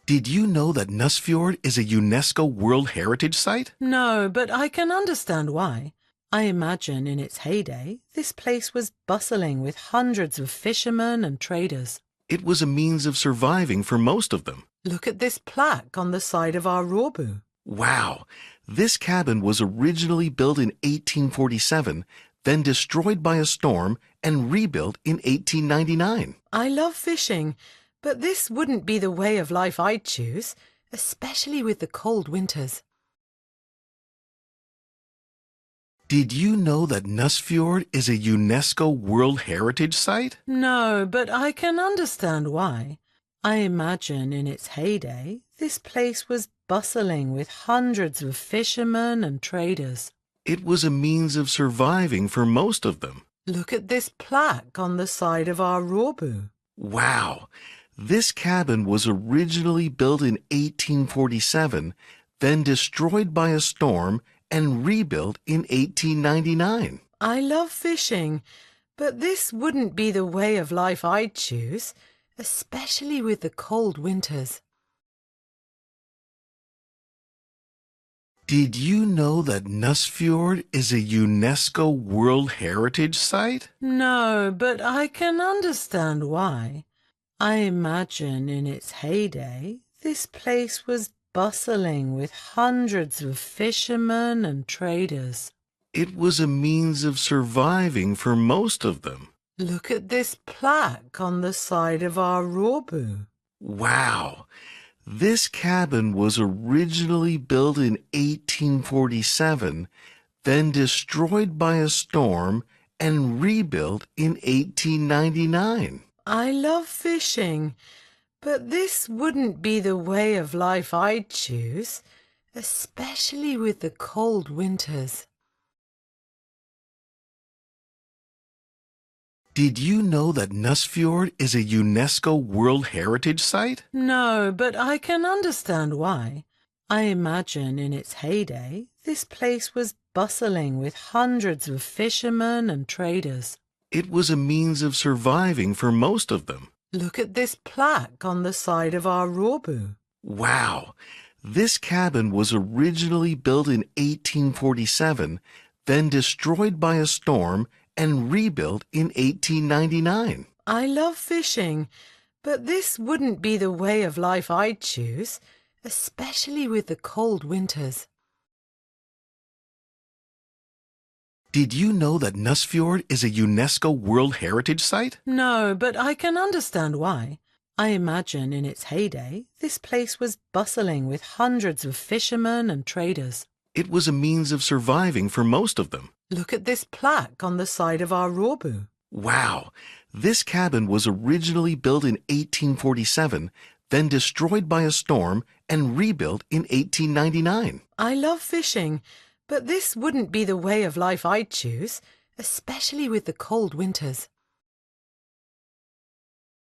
Did you know that Nusfjord is a UNESCO World Heritage Site? No, but I can understand why. I imagine in its heyday, this place was bustling with hundreds of fishermen and traders. It was a means of surviving for most of them. Look at this plaque on the side of our roeboo. Wow! This cabin was originally built in 1847, then destroyed by a storm and rebuilt in 1899. I love fishing, but this wouldn't be the way of life I'd choose, especially with the cold winters. Did you know that Nusfjord is a UNESCO World Heritage Site? No, but I can understand why. I imagine in its heyday, this place was bustling with hundreds of fishermen and traders. It was a means of surviving for most of them. Look at this plaque on the side of our roeboo. Wow! This cabin was originally built in 1847, then destroyed by a storm and rebuilt in 1899. I love fishing, but this wouldn't be the way of life I'd choose, especially with the cold winters. Did you know that Nusfjord is a UNESCO World Heritage Site? No, but I can understand why. I imagine in its heyday, this place was bustling with hundreds of fishermen and traders. It was a means of surviving for most of them. Look at this plaque on the side of our roeboo. Wow! This cabin was originally built in 1847, then destroyed by a storm and rebuilt in 1899. I love fishing, but this wouldn't be the way of life I'd choose, especially with the cold winters. Did you know that Nusfjord is a UNESCO World Heritage Site? No, but I can understand why. I imagine in its heyday, this place was bustling with hundreds of fishermen and traders. It was a means of surviving for most of them. Look at this plaque on the side of our roeboo. Wow! This cabin was originally built in 1847, then destroyed by a storm and rebuilt in 1899. I love fishing, but this wouldn't be the way of life I'd choose, especially with the cold winters. Did you know that Nusfjord is a UNESCO World Heritage Site? No, but I can understand why. I imagine in its heyday, this place was bustling with hundreds of fishermen and traders. It was a means of surviving for most of them. Look at this plaque on the side of our roeboo. Wow! This cabin was originally built in 1847, then destroyed by a storm and rebuilt in 1899. I love fishing, but this wouldn't be the way of life I'd choose, especially with the cold winters.